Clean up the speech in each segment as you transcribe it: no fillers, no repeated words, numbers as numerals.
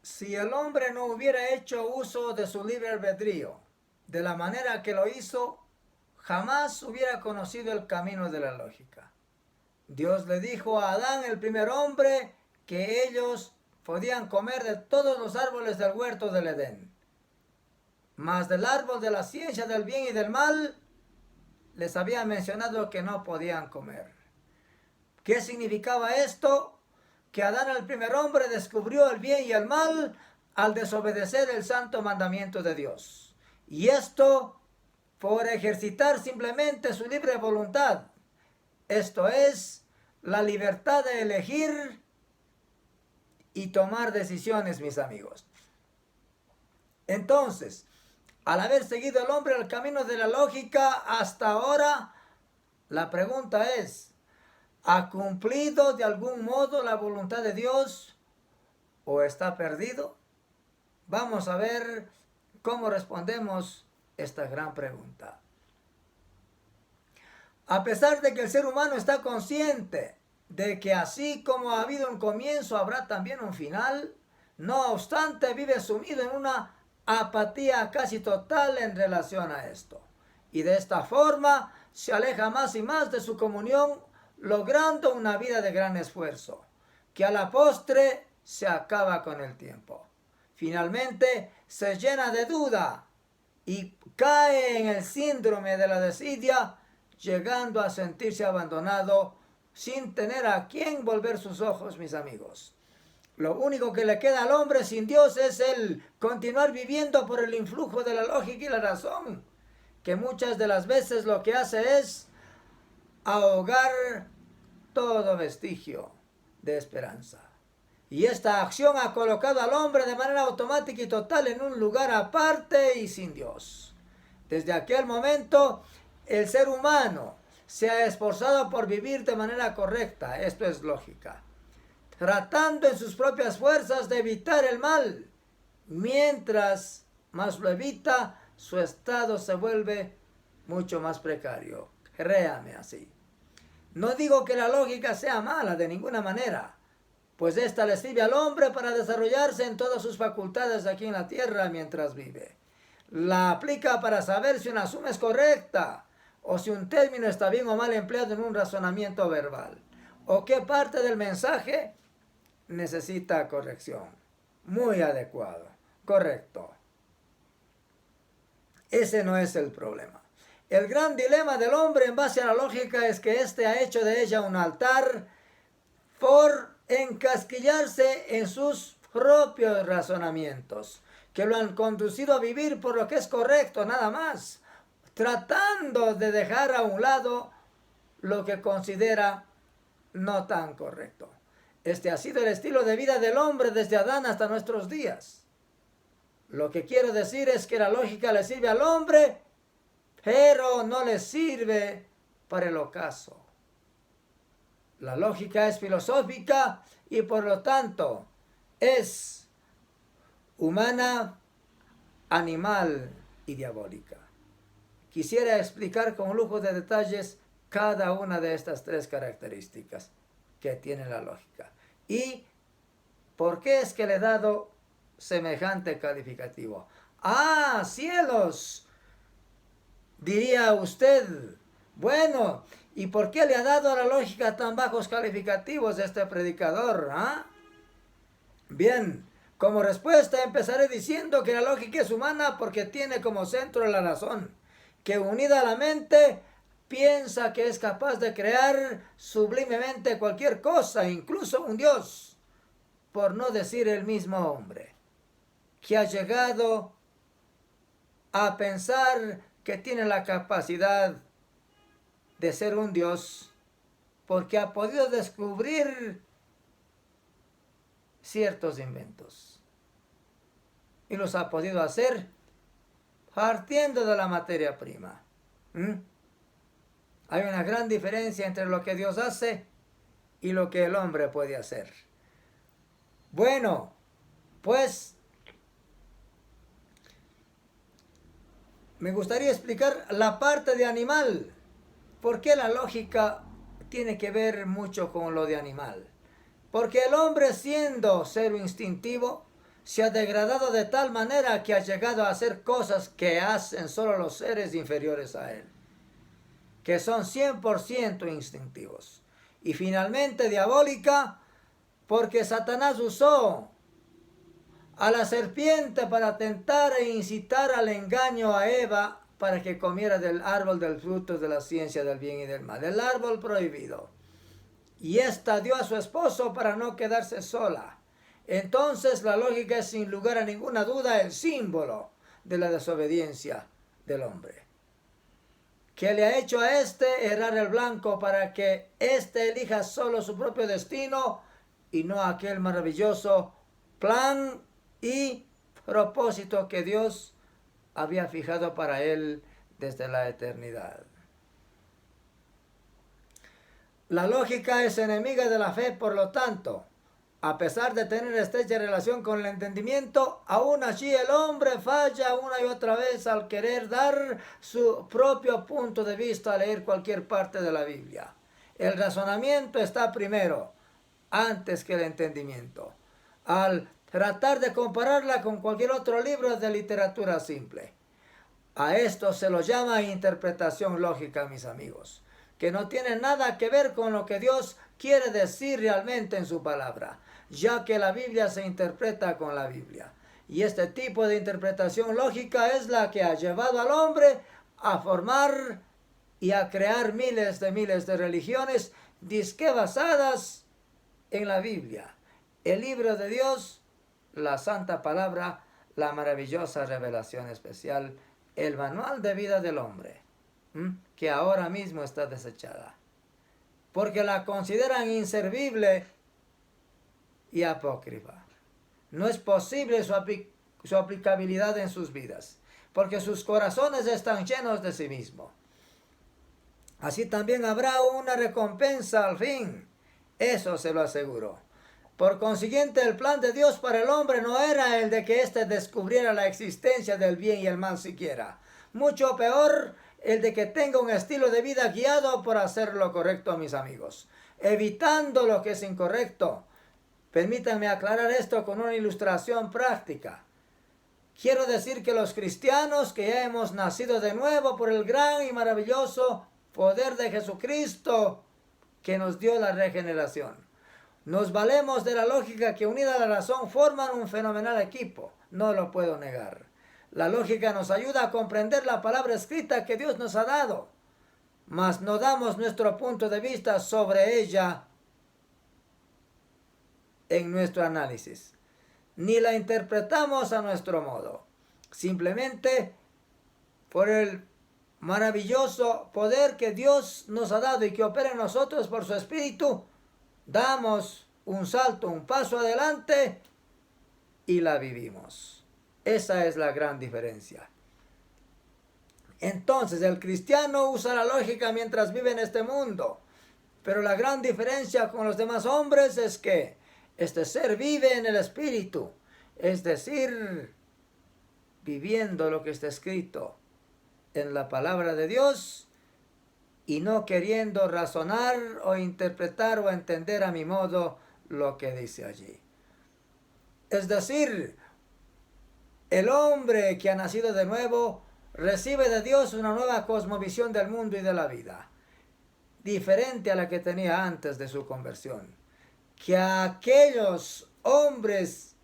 Si el hombre no hubiera hecho uso de su libre albedrío de la manera que lo hizo, jamás hubiera conocido el camino de la lógica. Dios le dijo a Adán, el primer hombre, que ellos podían comer de todos los árboles del huerto del Edén. Mas del árbol de la ciencia del bien y del mal, les había mencionado que no podían comer. ¿Qué significaba esto? Que Adán, el primer hombre, descubrió el bien y el mal al desobedecer el santo mandamiento de Dios. Y esto por ejercitar simplemente su libre voluntad. Esto es la libertad de elegir y tomar decisiones, mis amigos. Entonces, al haber seguido el hombre el camino de la lógica hasta ahora, la pregunta es, ¿ha cumplido de algún modo la voluntad de Dios o está perdido? Vamos a ver cómo respondemos esta gran pregunta. A pesar de que el ser humano está consciente de que así como ha habido un comienzo, habrá también un final, no obstante vive sumido en una apatía casi total en relación a esto. Y de esta forma se aleja más y más de su comunión, logrando una vida de gran esfuerzo, que a la postre se acaba con el tiempo. Finalmente se llena de duda y cae en el síndrome de la desidia, llegando a sentirse abandonado sin tener a quién volver sus ojos, mis amigos. Lo único que le queda al hombre sin Dios es el continuar viviendo por el influjo de la lógica y la razón, que muchas de las veces lo que hace es ahogar todo vestigio de esperanza. Y esta acción ha colocado al hombre de manera automática y total en un lugar aparte y sin Dios. Desde aquel momento, el ser humano se ha esforzado por vivir de manera correcta, esto es lógica, tratando en sus propias fuerzas de evitar el mal. Mientras más lo evita, su estado se vuelve mucho más precario. Créame así. No digo que la lógica sea mala de ninguna manera, pues esta le sirve al hombre para desarrollarse en todas sus facultades aquí en la tierra mientras vive. La aplica para saber si una suma es correcta, o si un término está bien o mal empleado en un razonamiento verbal, o qué parte del mensaje necesita corrección. Muy adecuado, correcto. Ese no es el problema. El gran dilema del hombre en base a la lógica es que éste ha hecho de ella un altar por encasquillarse en sus propios razonamientos, que lo han conducido a vivir por lo que es correcto, nada más, tratando de dejar a un lado lo que considera no tan correcto. Este ha sido el estilo de vida del hombre desde Adán hasta nuestros días. Lo que quiero decir es que la lógica le sirve al hombre, pero no le sirve para el ocaso. La lógica es filosófica y por lo tanto es humana, animal y diabólica. Quisiera explicar con lujo de detalles cada una de estas tres características que tiene la lógica. ¿Y por qué es que le he dado semejante calificativo? ¡Ah, cielos! Diría usted, bueno, ¿y por qué le ha dado a la lógica tan bajos calificativos este predicador? Bien, como respuesta empezaré diciendo que la lógica es humana porque tiene como centro la razón, que unida a la mente piensa que es capaz de crear sublimemente cualquier cosa, incluso un Dios, por no decir el mismo hombre, que ha llegado a pensar que tiene la capacidad de ser un Dios porque ha podido descubrir ciertos inventos y los ha podido hacer partiendo de la materia prima. Hay una gran diferencia entre lo que Dios hace y lo que el hombre puede hacer. Bueno, pues me gustaría explicar la parte de animal. ¿Por qué la lógica tiene que ver mucho con lo de animal? Porque el hombre, siendo ser instintivo, se ha degradado de tal manera que ha llegado a hacer cosas que hacen solo los seres inferiores a él, que son 100% instintivos. Y finalmente diabólica, porque Satanás usó a la serpiente para tentar e incitar al engaño a Eva para que comiera del árbol del fruto de la ciencia del bien y del mal, el árbol prohibido. Y ésta dio a su esposo para no quedarse sola. Entonces la lógica es sin lugar a ninguna duda el símbolo de la desobediencia del hombre, que le ha hecho a éste errar el blanco para que éste elija solo su propio destino y no aquel maravilloso plan y propósito que Dios había fijado para él desde la eternidad. La lógica es enemiga de la fe, por lo tanto, a pesar de tener estrecha relación con el entendimiento, aún así el hombre falla una y otra vez al querer dar su propio punto de vista al leer cualquier parte de la Biblia. El razonamiento está primero, antes que el entendimiento, al tratar de compararla con cualquier otro libro de literatura simple. A esto se lo llama interpretación lógica, mis amigos, que no tiene nada que ver con lo que Dios quiere decir realmente en su palabra, ya que la Biblia se interpreta con la Biblia. Y este tipo de interpretación lógica es la que ha llevado al hombre a formar y a crear miles de religiones disque basadas en la Biblia, el libro de Dios, la santa palabra, la maravillosa revelación especial, el manual de vida del hombre, que ahora mismo está desechada, porque la consideran inservible y apócrifa. No es posible su aplicabilidad en sus vidas, porque sus corazones están llenos de sí mismo. Así también habrá una recompensa al fin, eso se lo aseguro. Por consiguiente, el plan de Dios para el hombre no era el de que éste descubriera la existencia del bien y el mal siquiera. Mucho peor, el de que tenga un estilo de vida guiado por hacer lo correcto, mis amigos, evitando lo que es incorrecto. Permítanme aclarar esto con una ilustración práctica. Quiero decir que los cristianos que ya hemos nacido de nuevo por el gran y maravilloso poder de Jesucristo que nos dio la regeneración, nos valemos de la lógica que unida a la razón forman un fenomenal equipo, no lo puedo negar. La lógica nos ayuda a comprender la palabra escrita que Dios nos ha dado, mas no damos nuestro punto de vista sobre ella en nuestro análisis, ni la interpretamos a nuestro modo. Simplemente por el maravilloso poder que Dios nos ha dado y que opera en nosotros por su Espíritu, damos un salto, un paso adelante y la vivimos. Esa es la gran diferencia. Entonces, el cristiano usa la lógica mientras vive en este mundo, pero la gran diferencia con los demás hombres es que este ser vive en el Espíritu, es decir, viviendo lo que está escrito en la palabra de Dios y no queriendo razonar o interpretar o entender a mi modo lo que dice allí. Es decir, el hombre que ha nacido de nuevo recibe de Dios una nueva cosmovisión del mundo y de la vida, diferente a la que tenía antes de su conversión. Que aquellos hombres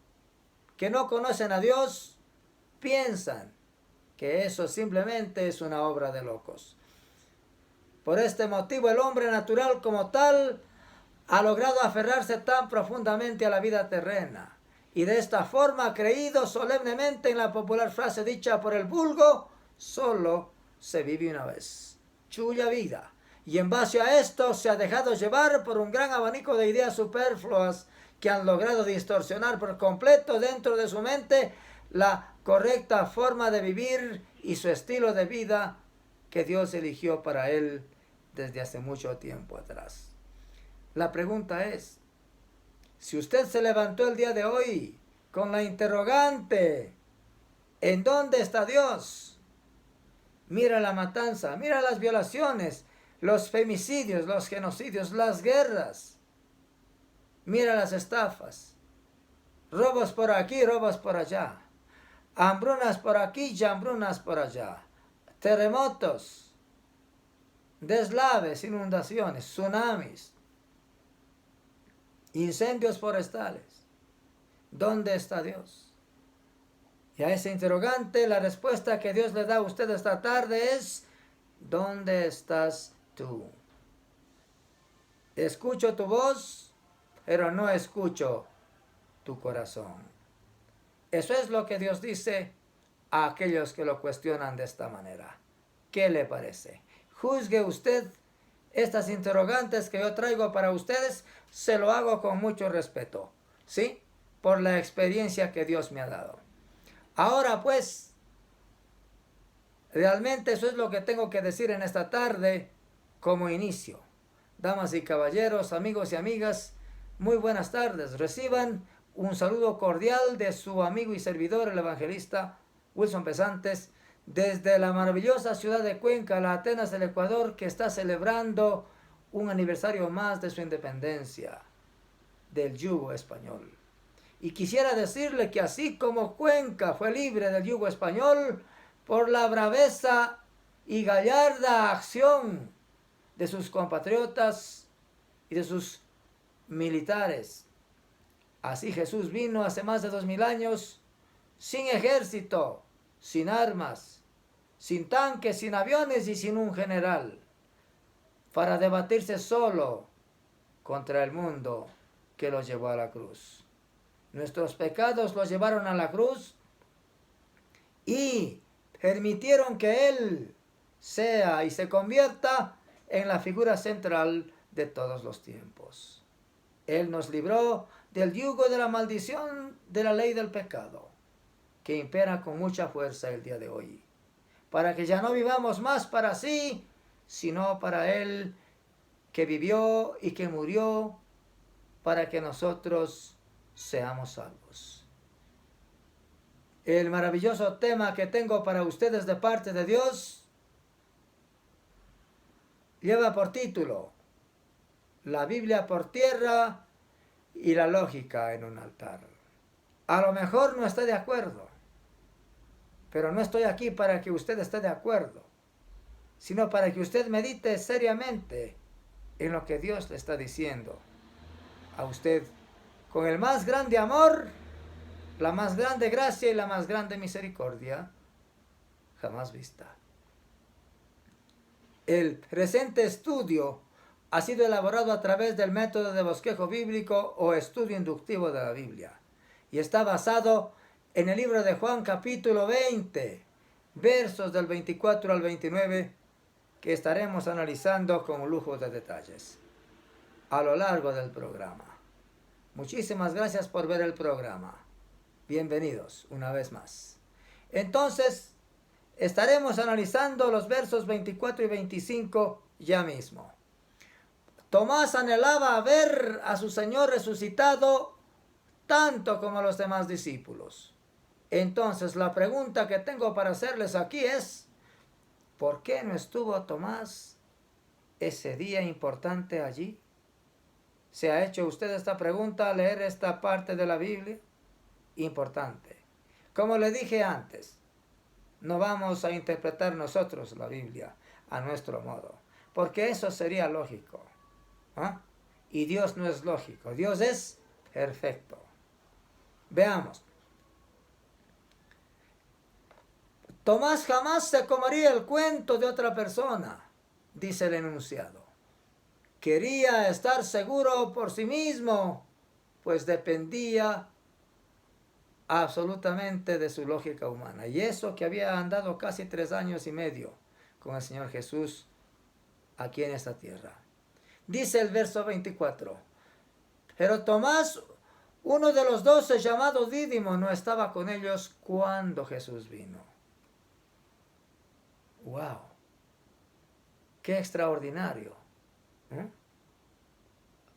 que no conocen a Dios piensan que eso simplemente es una obra de locos. Por este motivo el hombre natural como tal ha logrado aferrarse tan profundamente a la vida terrena y de esta forma ha creído solemnemente en la popular frase dicha por el vulgo: solo se vive una vez, chulla vida. Y en base a esto se ha dejado llevar por un gran abanico de ideas superfluas que han logrado distorsionar por completo dentro de su mente la correcta forma de vivir y su estilo de vida que Dios eligió para él desde hace mucho tiempo atrás. La pregunta es, si usted se levantó el día de hoy con la interrogante, ¿en dónde está Dios? Mira la matanza, mira las violaciones, los femicidios, los genocidios, las guerras. Mira las estafas. robos por aquí, robos por allá, hambrunas por aquí y hambrunas por allá, terremotos, deslaves, inundaciones, tsunamis, incendios forestales. ¿Dónde está Dios? Y a ese interrogante, la respuesta que Dios le da a usted esta tarde es: ¿dónde estás tú? Escucho tu voz, pero no escucho tu corazón. Eso es lo que Dios dice a aquellos que lo cuestionan de esta manera. ¿Qué le parece? Juzgue usted estas interrogantes que yo traigo para ustedes, se lo hago con mucho respeto, ¿sí? Por la experiencia que Dios me ha dado. Ahora pues, realmente eso es lo que tengo que decir en esta tarde como inicio. Damas y caballeros, amigos y amigas, muy buenas tardes. Reciban un saludo cordial de su amigo y servidor, el evangelista Wilson Pesantes, desde la maravillosa ciudad de Cuenca, la Atenas del Ecuador, que está celebrando un aniversario más de su independencia del yugo español. Y quisiera decirle que así como Cuenca fue libre del yugo español por la braveza y gallarda acción de sus compatriotas y de sus militares, así Jesús vino hace más de 2000 años sin ejército, sin armas, sin tanques, sin aviones y sin un general, para debatirse solo contra el mundo que lo llevó a la cruz. Nuestros pecados los llevaron a la cruz y permitieron que Él sea y se convierta en la figura central de todos los tiempos. Él nos libró del yugo de la maldición de la ley del pecado, que impera con mucha fuerza el día de hoy, para que ya no vivamos más para sí, sino para Él que vivió y que murió para que nosotros seamos salvos. El maravilloso tema que tengo para ustedes de parte de Dios lleva por título: la Biblia por tierra y la lógica en un altar. A lo mejor no está de acuerdo, pero no estoy aquí para que usted esté de acuerdo, sino para que usted medite seriamente en lo que Dios le está diciendo a usted con el más grande amor, la más grande gracia y la más grande misericordia jamás vista. El presente estudio ha sido elaborado a través del método de bosquejo bíblico o estudio inductivo de la Biblia y está basado en el libro de Juan capítulo 20, versos del 24 al 29, que estaremos analizando con lujo de detalles a lo largo del programa. Muchísimas gracias por ver el programa. Bienvenidos una vez más. Entonces, estaremos analizando los versos 24 y 25 ya mismo. Tomás anhelaba ver a su Señor resucitado tanto como a los demás discípulos. Entonces, la pregunta que tengo para hacerles aquí es: ¿por qué no estuvo Tomás ese día importante allí? ¿Se ha hecho usted esta pregunta al leer esta parte de la Biblia? Importante. Como le dije antes, no vamos a interpretar nosotros la Biblia a nuestro modo, porque eso sería lógico. ¿Ah? Y Dios no es lógico, Dios es perfecto. Veamos. Tomás jamás se comería el cuento de otra persona, dice el enunciado. Quería estar seguro por sí mismo, pues dependía absolutamente de su lógica humana. Y eso que había andado casi 3 años y medio con el Señor Jesús aquí en esta tierra. Dice el verso 24: pero Tomás, uno de los 12 llamado Dídimo, no estaba con ellos cuando Jesús vino. ¡Wow! ¡Qué extraordinario!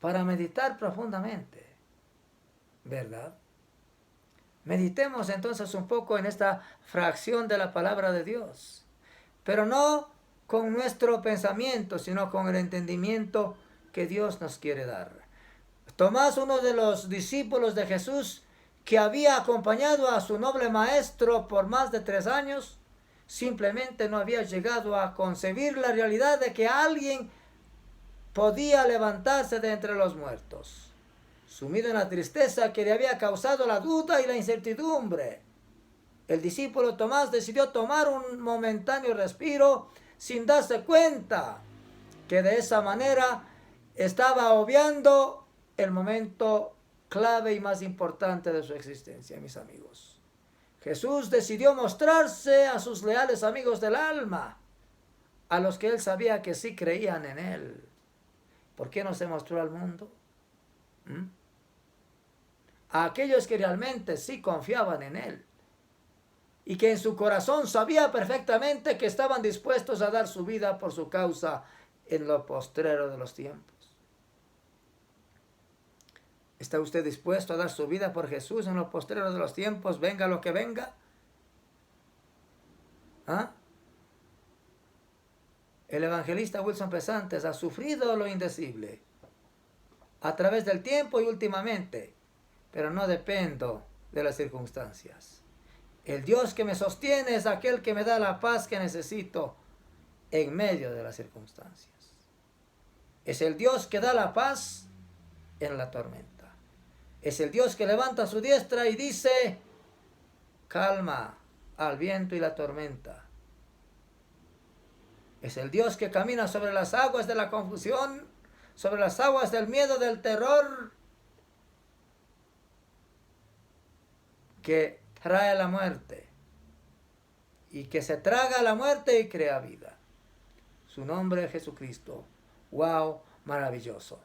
Para meditar profundamente, ¿verdad? Meditemos entonces un poco en esta fracción de la palabra de Dios, pero no con nuestro pensamiento, sino con el entendimiento que Dios nos quiere dar. Tomás, uno de los discípulos de Jesús, que había acompañado a su noble maestro por más de 3 años, simplemente no había llegado a concebir la realidad de que alguien podía levantarse de entre los muertos. Sumido en la tristeza que le había causado la duda y la incertidumbre, el discípulo Tomás decidió tomar un momentáneo respiro sin darse cuenta que de esa manera estaba obviando el momento clave y más importante de su existencia, mis amigos. Jesús decidió mostrarse a sus leales amigos del alma, a los que él sabía que sí creían en él. ¿Por qué no se mostró al mundo? A aquellos que realmente sí confiaban en él y que en su corazón sabía perfectamente que estaban dispuestos a dar su vida por su causa en lo postrero de los tiempos. ¿Está usted dispuesto a dar su vida por Jesús en lo postrero de los tiempos, venga lo que venga? ¿Ah? El evangelista Wilson Pesantes ha sufrido lo indecible a través del tiempo y últimamente, pero no dependo de las circunstancias. El Dios que me sostiene es aquel que me da la paz que necesito en medio de las circunstancias. Es el Dios que da la paz en la tormenta. Es el Dios que levanta su diestra y dice, calma al viento y la tormenta. Es el Dios que camina sobre las aguas de la confusión, sobre las aguas del miedo, del terror, que trae la muerte y que se traga la muerte y crea vida. Su nombre es Jesucristo. ¡Wow! Maravilloso.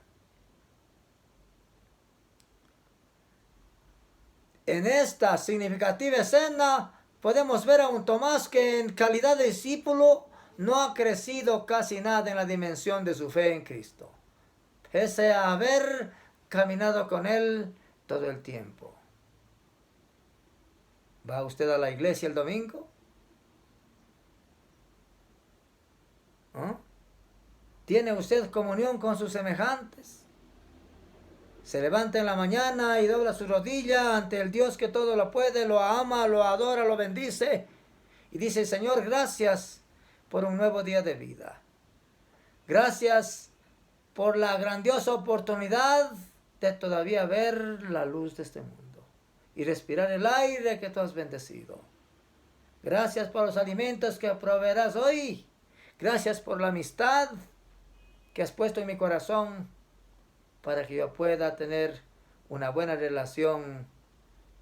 En esta significativa escena podemos ver a un Tomás que en calidad de discípulo no ha crecido casi nada en la dimensión de su fe en Cristo, pese a haber caminado con él todo el tiempo. ¿Va usted a la iglesia el domingo? ¿Ah? ¿Tiene usted comunión con sus semejantes? Se levanta en la mañana y dobla su rodilla ante el Dios que todo lo puede, lo ama, lo adora, lo bendice y dice, Señor, gracias por un nuevo día de vida. Gracias por la grandiosa oportunidad de todavía ver la luz de este mundo y respirar el aire que tú has bendecido. Gracias por los alimentos que proveerás hoy. Gracias por la amistad que has puesto en mi corazón para que yo pueda tener una buena relación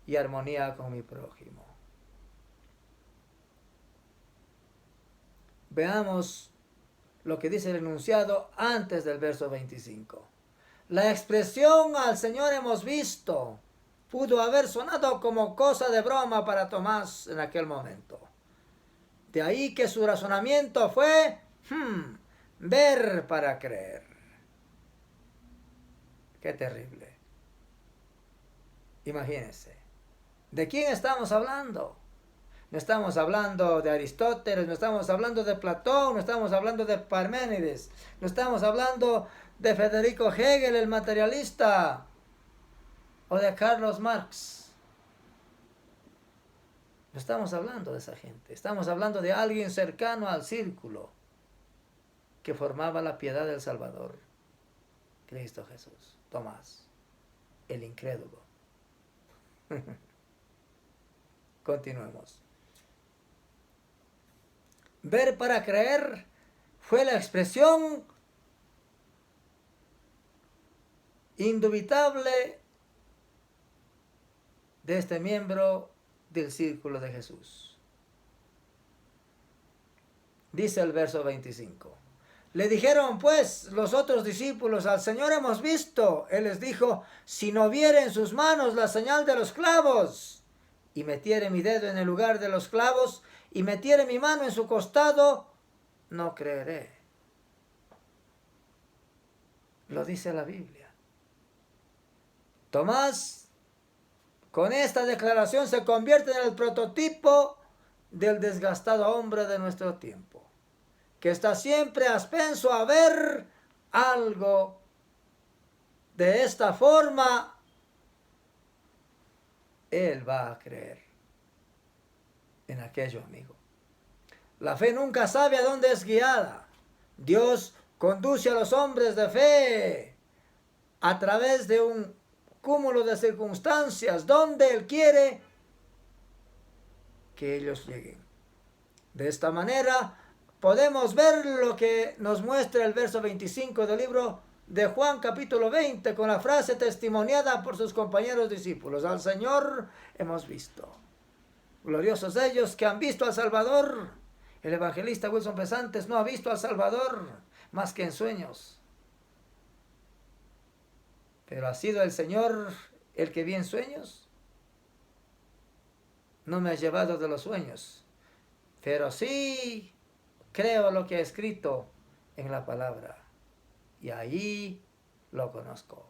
y armonía con mi prójimo. Veamos lo que dice el enunciado antes del verso 25. La expresión al Señor hemos visto pudo haber sonado como cosa de broma para Tomás en aquel momento. De ahí que su razonamiento fue ver para creer. Qué terrible. Imagínense. ¿De quién estamos hablando? No estamos hablando de Aristóteles, no estamos hablando de Platón, no estamos hablando de Parménides, no estamos hablando de Federico Hegel, el materialista, o de Carlos Marx. No estamos hablando de esa gente, estamos hablando de alguien cercano al círculo que formaba la piedad del Salvador, Cristo Jesús. Tomás, el incrédulo. Continuemos. Ver para creer fue la expresión indubitable de este miembro del círculo de Jesús. Dice el verso 25. Le dijeron pues los otros discípulos, al Señor hemos visto. Él les dijo, si no viere en sus manos la señal de los clavos, y metiere mi dedo en el lugar de los clavos, y metiere mi mano en su costado, no creeré. Lo dice la Biblia. Tomás, con esta declaración, se convierte en el prototipo del desgastado hombre de nuestro tiempo, que está siempre aspenso a ver algo de esta forma él va a creer en aquello, amigo. La fe nunca sabe a dónde es guiada. Dios conduce a los hombres de fe a través de un cúmulo de circunstancias donde Él quiere que ellos lleguen. De esta manera podemos ver lo que nos muestra el verso 25 del libro de Juan capítulo 20 con la frase testimoniada por sus compañeros discípulos. Al Señor hemos visto. Gloriosos ellos que han visto al Salvador. El evangelista Wilson Pesantes no ha visto al Salvador más que en sueños. Pero ¿ha sido el Señor el que vi en sueños? No me ha llevado de los sueños, pero sí creo lo que ha escrito en la palabra. Y ahí lo conozco.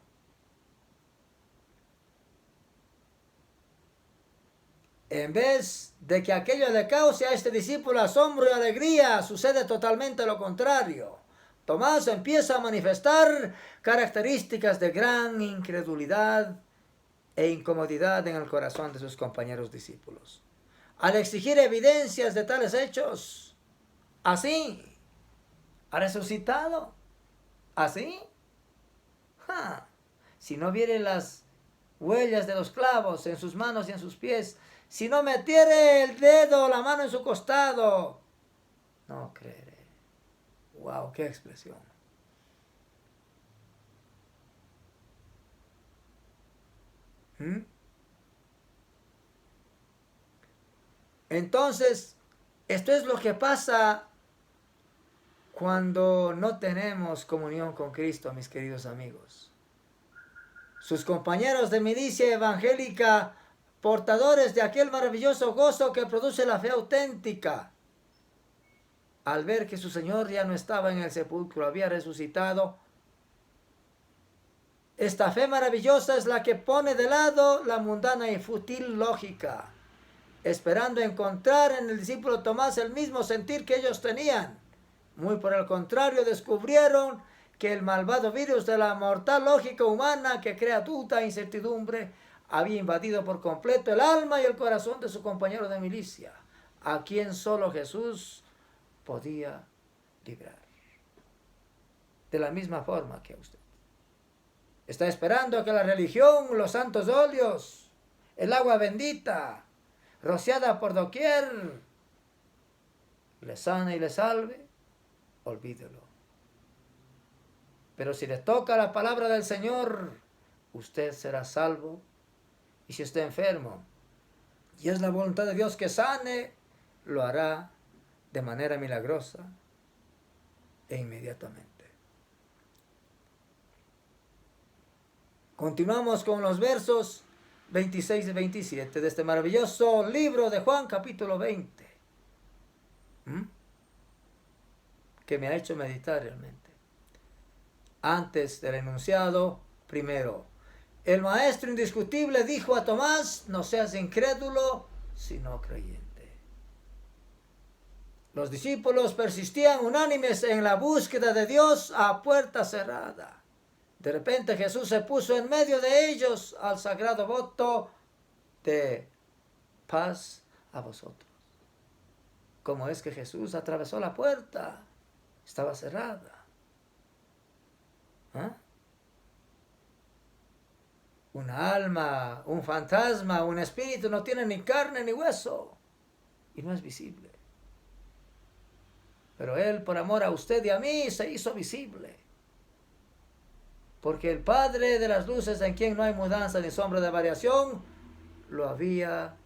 En vez de que aquello le cause a este discípulo asombro y alegría, sucede totalmente lo contrario. Tomás empieza a manifestar características de gran incredulidad e incomodidad en el corazón de sus compañeros discípulos. Al exigir evidencias de tales hechos, así, ha resucitado, así, si no viere las huellas de los clavos en sus manos y en sus pies, si no metiere el dedo o la mano en su costado, no creeré. ¡Wow! ¡Qué expresión! Entonces, esto es lo que pasa cuando no tenemos comunión con Cristo, mis queridos amigos. Sus compañeros de milicia evangélica, portadores de aquel maravilloso gozo que produce la fe auténtica, al ver que su Señor ya no estaba en el sepulcro, había resucitado, esta fe maravillosa es la que pone de lado la mundana y fútil lógica, esperando encontrar en el discípulo Tomás el mismo sentir que ellos tenían. Muy por el contrario, descubrieron que el malvado virus de la mortal lógica humana que crea duda e incertidumbre había invadido por completo el alma y el corazón de su compañero de milicia, a quien solo Jesús podía librar. De la misma forma que a usted. Está esperando que la religión, los santos óleos, el agua bendita, rociada por doquier, le sane y le salve, olvídelo. Pero si le toca la palabra del Señor, usted será salvo. Y si está enfermo y es la voluntad de Dios que sane, lo hará de manera milagrosa e inmediatamente. Continuamos con los versos 26 y 27 de este maravilloso libro de Juan, capítulo 20, que me ha hecho meditar realmente. Antes del enunciado, primero, el maestro indiscutible dijo a Tomás: no seas incrédulo, sino creyente. Los discípulos persistían unánimes en la búsqueda de Dios a puerta cerrada. De repente Jesús se puso en medio de ellos al sagrado voto de paz a vosotros. ¿Cómo es que Jesús atravesó la puerta? Estaba cerrada. Una alma, un fantasma, un espíritu no tiene ni carne ni hueso y no es visible. Pero Él, por amor a usted y a mí, se hizo visible. Porque el Padre de las luces, en quien no hay mudanza ni sombra de variación, lo había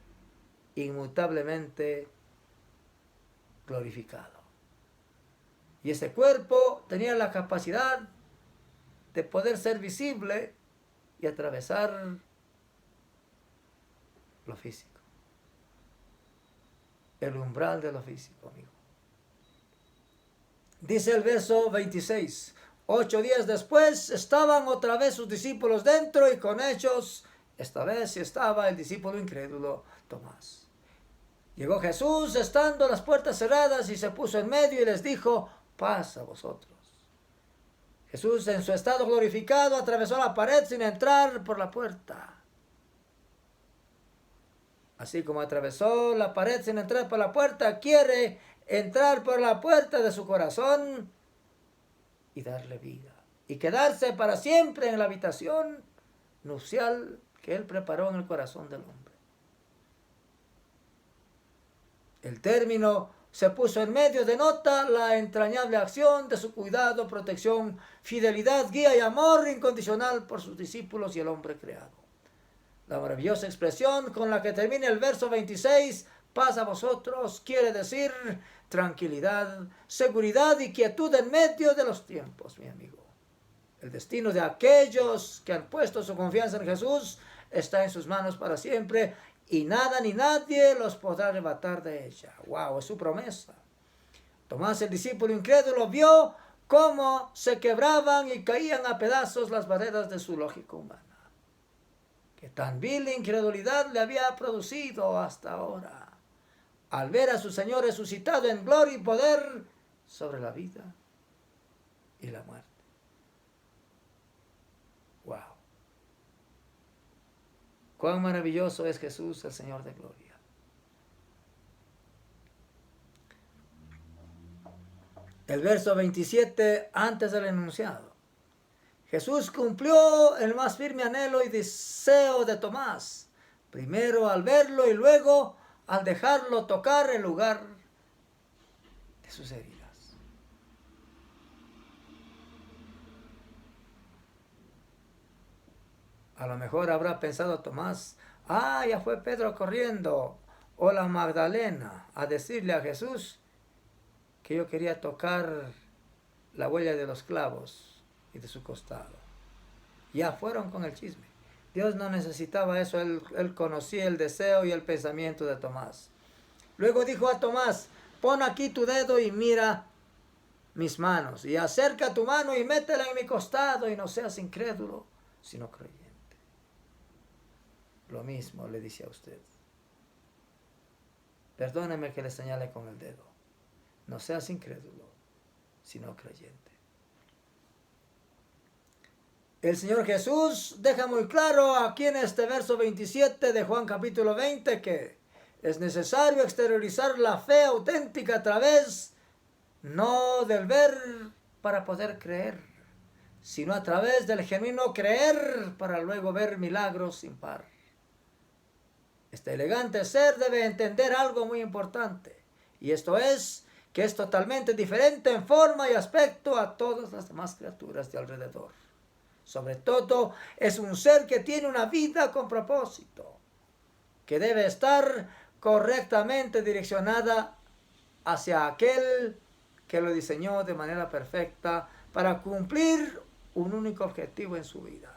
inmutablemente glorificado. Y ese cuerpo tenía la capacidad de poder ser visible y atravesar lo físico. El umbral de lo físico, amigo. Dice el verso 26. 8 días después estaban otra vez sus discípulos dentro y con ellos, esta vez estaba el discípulo incrédulo Tomás. Llegó Jesús estando las puertas cerradas y se puso en medio y les dijo: paz a vosotros. Jesús, en su estado glorificado, atravesó la pared sin entrar por la puerta. Así como atravesó la pared sin entrar por la puerta, quiere entrar por la puerta de su corazón y darle vida. Y quedarse para siempre en la habitación nupcial que Él preparó en el corazón del hombre. El término se puso en medio, denota la entrañable acción de su cuidado, protección, fidelidad, guía y amor incondicional por sus discípulos y el hombre creado. La maravillosa expresión con la que termina el verso 26, paz a vosotros, quiere decir tranquilidad, seguridad y quietud en medio de los tiempos, mi amigo. El destino de aquellos que han puesto su confianza en Jesús está en sus manos para siempre y nada ni nadie los podrá arrebatar de ella. ¡Wow! Es su promesa. Tomás, el discípulo incrédulo, vio cómo se quebraban y caían a pedazos las barreras de su lógica humana. Que tan vil incredulidad le había producido hasta ahora, al ver a su Señor resucitado en gloria y poder sobre la vida y la muerte. ¡Wow! ¡Cuán maravilloso es Jesús, el Señor de gloria! El verso 27, antes del enunciado. Jesús cumplió el más firme anhelo y deseo de Tomás, primero al verlo y luego al dejarlo tocar el lugar de sus heridas. A lo mejor habrá pensado Tomás, ya fue Pedro corriendo, o la Magdalena, a decirle a Jesús que yo quería tocar la huella de los clavos y de su costado. Ya fueron con el chisme. Dios no necesitaba eso, él conocía el deseo y el pensamiento de Tomás. Luego dijo a Tomás, pon aquí tu dedo y mira mis manos, y acerca tu mano y métela en mi costado, y no seas incrédulo, sino creyente. Lo mismo le dice a usted. Perdóneme que le señale con el dedo. No seas incrédulo, sino creyente. El Señor Jesús deja muy claro aquí en este verso 27 de Juan capítulo 20 que es necesario exteriorizar la fe auténtica a través no del ver para poder creer, sino a través del genuino creer para luego ver milagros sin par. Este elegante ser debe entender algo muy importante, y esto es que es totalmente diferente en forma y aspecto a todas las demás criaturas de alrededor. Sobre todo, es un ser que tiene una vida con propósito, que debe estar correctamente direccionada hacia aquel que lo diseñó de manera perfecta para cumplir un único objetivo en su vida.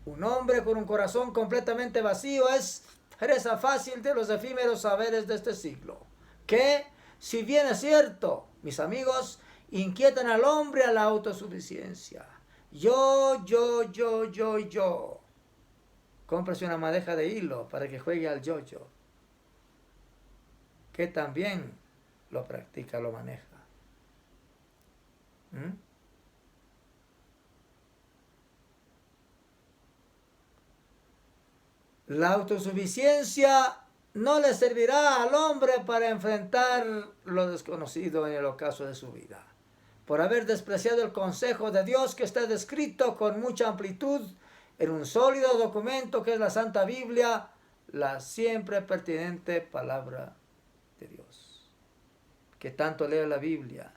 Un hombre con un corazón completamente vacío es presa fácil de los efímeros saberes de este siglo, que, si bien es cierto, mis amigos, inquietan al hombre a la autosuficiencia. Yo. Cómprese una madeja de hilo para que juegue al yo-yo, que también lo practica, lo maneja. La autosuficiencia no le servirá al hombre para enfrentar lo desconocido en el ocaso de su vida, por haber despreciado el consejo de Dios que está descrito con mucha amplitud en un sólido documento que es la Santa Biblia, la siempre pertinente palabra de Dios. Que tanto lee la Biblia.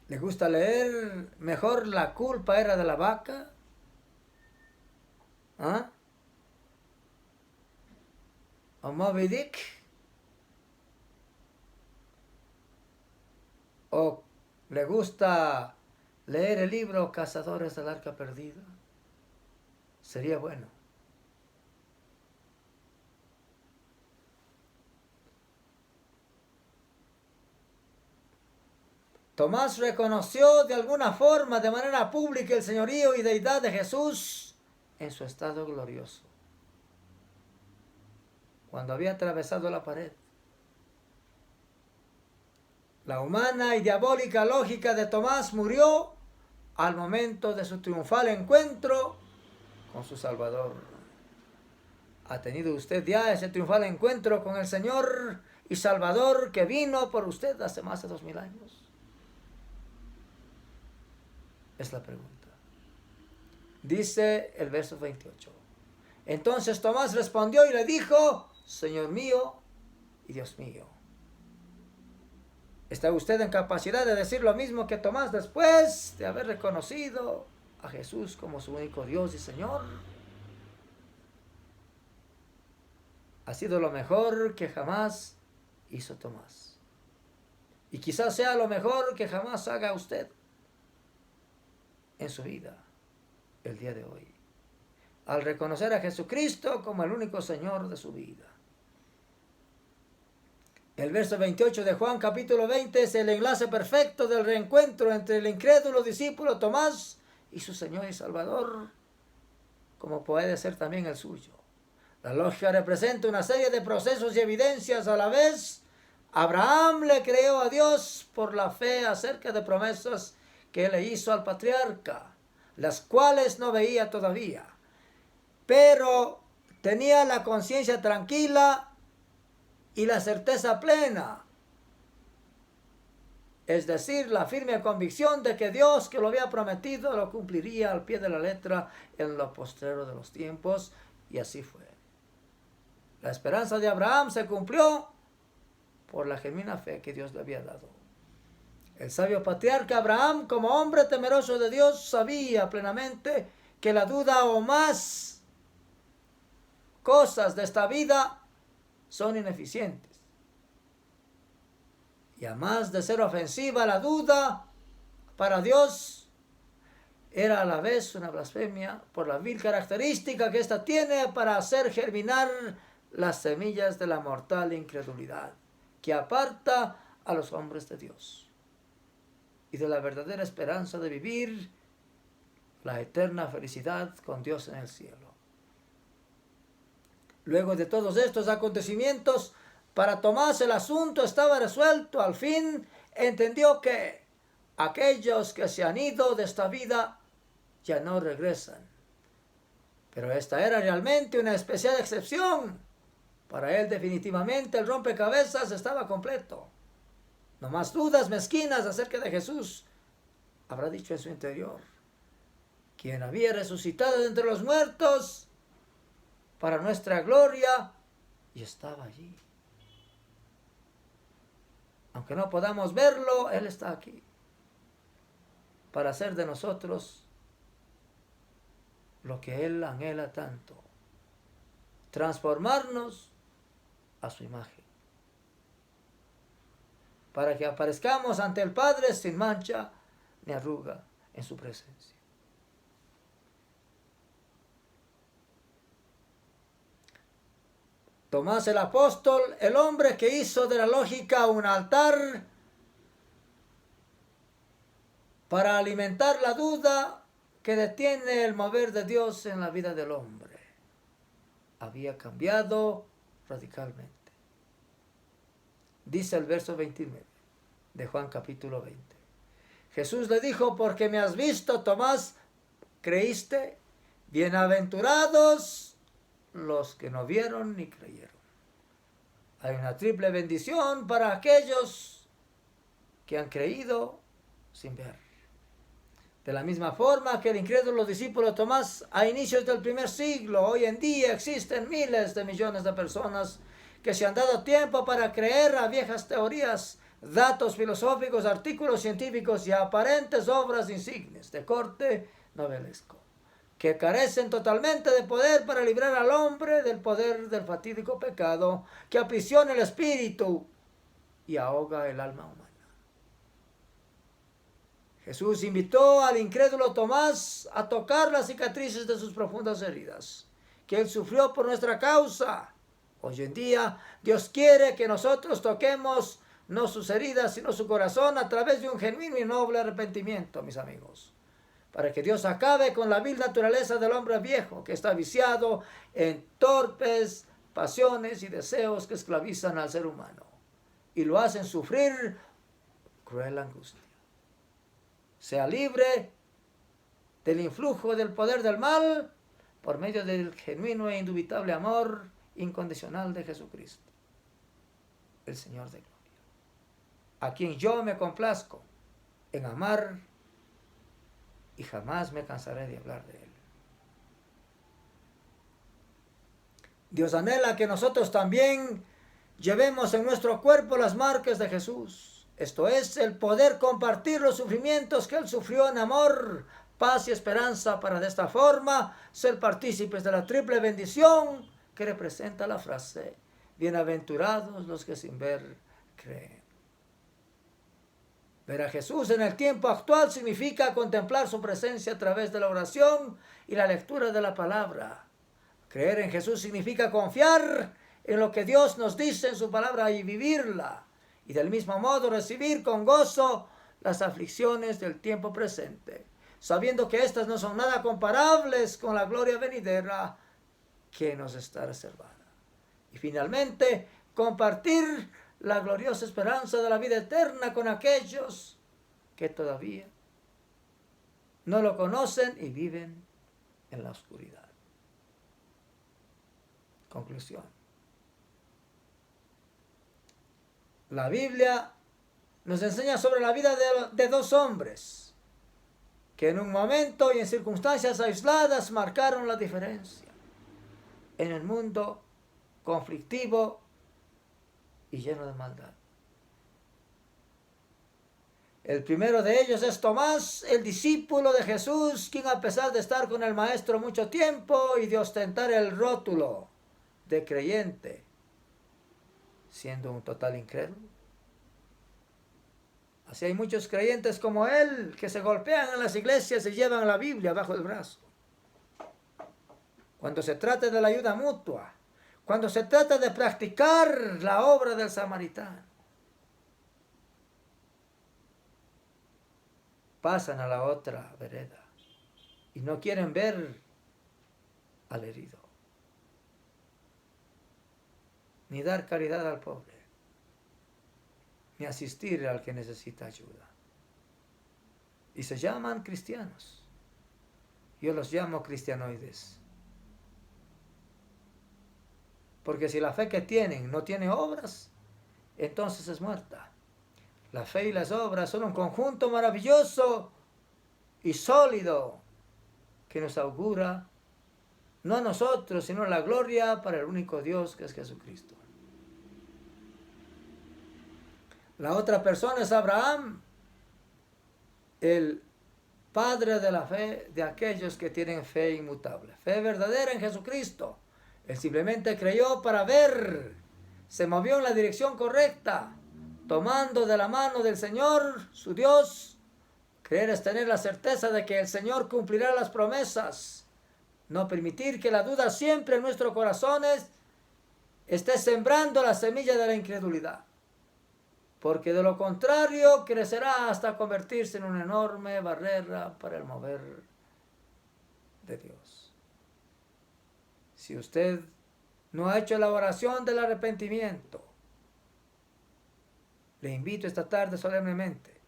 ¿Le gusta leer mejor La culpa era de la vaca? ¿O Moby Dick? ¿O le gusta leer el libro Cazadores del Arca Perdida? Sería bueno. Tomás reconoció de alguna forma, de manera pública, el señorío y deidad de Jesús en su estado glorioso, cuando había atravesado la pared. La humana y diabólica lógica de Tomás murió al momento de su triunfal encuentro con su Salvador. ¿Ha tenido usted ya ese triunfal encuentro con el Señor y Salvador que vino por usted hace más de 2000 años? Es la pregunta. Dice el verso 28. Entonces Tomás respondió y le dijo: Señor mío y Dios mío. ¿Está usted en capacidad de decir lo mismo que Tomás después de haber reconocido a Jesús como su único Dios y Señor? Ha sido lo mejor que jamás hizo Tomás. Y quizás sea lo mejor que jamás haga usted en su vida el día de hoy, al reconocer a Jesucristo como el único Señor de su vida. El verso 28 de Juan capítulo 20 es el enlace perfecto del reencuentro entre el incrédulo discípulo Tomás y su Señor y Salvador, como puede ser también el suyo. La lógica representa una serie de procesos y evidencias a la vez. Abraham le creyó a Dios por la fe acerca de promesas que le hizo al patriarca, las cuales no veía todavía, pero tenía la conciencia tranquila y la certeza plena, es decir, la firme convicción de que Dios, que lo había prometido, lo cumpliría al pie de la letra en lo postrero de los tiempos, y así fue. La esperanza de Abraham se cumplió por la genuina fe que Dios le había dado. El sabio patriarca Abraham, como hombre temeroso de Dios, sabía plenamente que la duda o más cosas de esta vida son ineficientes. Y a más de ser ofensiva, la duda para Dios era a la vez una blasfemia por la vil característica que ésta tiene para hacer germinar las semillas de la mortal incredulidad que aparta a los hombres de Dios y de la verdadera esperanza de vivir la eterna felicidad con Dios en el cielo. Luego de todos estos acontecimientos, para Tomás el asunto estaba resuelto. Al fin entendió que aquellos que se han ido de esta vida ya no regresan. Pero esta era realmente una especial excepción. Para él definitivamente el rompecabezas estaba completo. No más dudas mezquinas acerca de Jesús. Habrá dicho en su interior: quien había resucitado de entre los muertos para nuestra gloria, y estaba allí. Aunque no podamos verlo, Él está aquí para hacer de nosotros lo que Él anhela tanto: transformarnos a su imagen, para que aparezcamos ante el Padre sin mancha ni arruga en su presencia. Tomás el apóstol, el hombre que hizo de la lógica un altar para alimentar la duda que detiene el mover de Dios en la vida del hombre, había cambiado radicalmente. Dice el verso 29 de Juan capítulo 20. Jesús le dijo: porque me has visto, Tomás, ¿creíste? Bienaventurados los que no vieron ni creyeron. Hay una triple bendición para aquellos que han creído sin ver. De la misma forma que el incrédulo discípulo Tomás a inicios del primer siglo, hoy en día existen miles de millones de personas que se han dado tiempo para creer a viejas teorías, datos filosóficos, artículos científicos y aparentes obras insignes de corte novelesco, que carecen totalmente de poder para librar al hombre del poder del fatídico pecado que aprisiona el espíritu y ahoga el alma humana. Jesús invitó al incrédulo Tomás a tocar las cicatrices de sus profundas heridas que él sufrió por nuestra causa. Hoy en día Dios quiere que nosotros toquemos no sus heridas sino su corazón a través de un genuino y noble arrepentimiento, mis amigos, para que Dios acabe con la vil naturaleza del hombre viejo que está viciado en torpes pasiones y deseos que esclavizan al ser humano y lo hacen sufrir cruel angustia. Sea libre del influjo del poder del mal por medio del genuino e indubitable amor incondicional de Jesucristo, el Señor de gloria, a quien yo me complazco en amar y jamás me cansaré de hablar de Él. Dios anhela que nosotros también llevemos en nuestro cuerpo las marcas de Jesús. Esto es, el poder compartir los sufrimientos que Él sufrió en amor, paz y esperanza, para de esta forma ser partícipes de la triple bendición que representa la frase: bienaventurados los que sin ver creen. Ver a Jesús en el tiempo actual significa contemplar su presencia a través de la oración y la lectura de la palabra. Creer en Jesús significa confiar en lo que Dios nos dice en su palabra y vivirla, y del mismo modo recibir con gozo las aflicciones del tiempo presente, sabiendo que éstas no son nada comparables con la gloria venidera que nos está reservada. Y finalmente, compartir la gloriosa esperanza de la vida eterna con aquellos que todavía no lo conocen y viven en la oscuridad. Conclusión. La Biblia nos enseña sobre la vida de dos hombres que en un momento y en circunstancias aisladas marcaron la diferencia en el mundo conflictivo y lleno de maldad. El primero de ellos es Tomás, el discípulo de Jesús, quien, a pesar de estar con el Maestro mucho tiempo y de ostentar el rótulo de creyente, siendo un total incrédulo. Así hay muchos creyentes como él que se golpean en las iglesias y llevan la Biblia bajo el brazo. Cuando se trata de la ayuda mutua, cuando se trata de practicar la obra del samaritano, pasan a la otra vereda y no quieren ver al herido, ni dar caridad al pobre, ni asistir al que necesita ayuda. Y se llaman cristianos. Yo los llamo cristianoides. Porque si la fe que tienen no tiene obras, entonces es muerta. La fe y las obras son un conjunto maravilloso y sólido que nos augura, no a nosotros, sino la gloria para el único Dios que es Jesucristo. La otra persona es Abraham, el padre de la fe de aquellos que tienen fe inmutable, fe verdadera en Jesucristo. Él simplemente creyó para ver, se movió en la dirección correcta, tomando de la mano del Señor, su Dios. Creer es tener la certeza de que el Señor cumplirá las promesas, no permitir que la duda siempre en nuestros corazones esté sembrando la semilla de la incredulidad, porque de lo contrario crecerá hasta convertirse en una enorme barrera para el mover de Dios. Si usted no ha hecho la oración del arrepentimiento, le invito esta tarde solemnemente,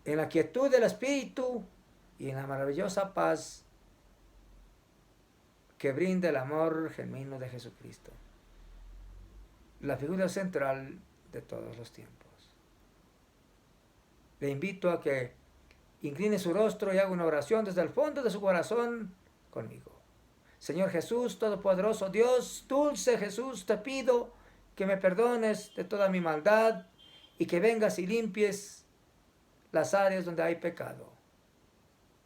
en la quietud del Espíritu y en la maravillosa paz que brinda el amor genuino de Jesucristo, la figura central de todos los tiempos. Le invito a que incline su rostro y haga una oración desde el fondo de su corazón conmigo. Señor Jesús, todopoderoso Dios, dulce Jesús, te pido que me perdones de toda mi maldad y que vengas y limpies las áreas donde hay pecado.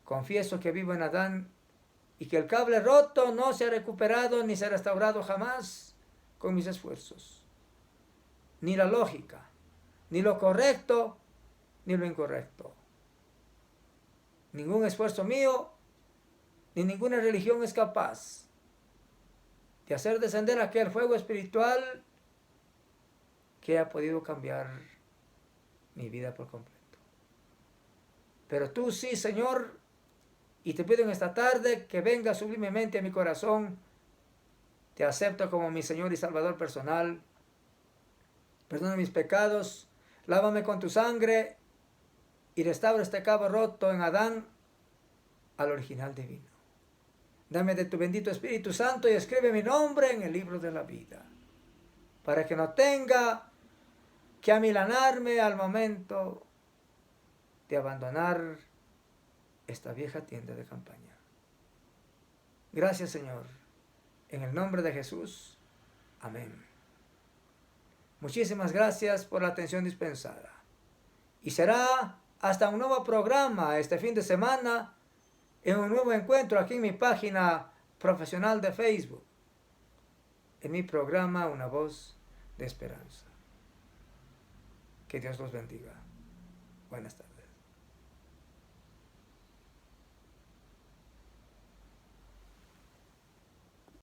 Confieso que vivo en Adán y que el cable roto no se ha recuperado ni se ha restaurado jamás con mis esfuerzos. Ni la lógica, ni lo correcto, ni lo incorrecto. Ningún esfuerzo mío, ni ninguna religión es capaz de hacer descender aquel fuego espiritual que ha podido cambiar mi vida por completo. Pero tú sí, Señor, y te pido en esta tarde que vengas sublimemente a mi corazón. Te acepto como mi Señor y Salvador personal. Perdona mis pecados, lávame con tu sangre y restaura este cabo roto en Adán al original divino. Dame de tu bendito Espíritu Santo y escribe mi nombre en el libro de la vida, para que no tenga que amilanarme al momento de abandonar esta vieja tienda de campaña. Gracias, Señor. En el nombre de Jesús. Amén. Muchísimas gracias por la atención dispensada. Y será hasta un nuevo programa este fin de semana, en un nuevo encuentro aquí en mi página profesional de Facebook, en mi programa Una Voz de Esperanza. Que Dios los bendiga. Buenas tardes.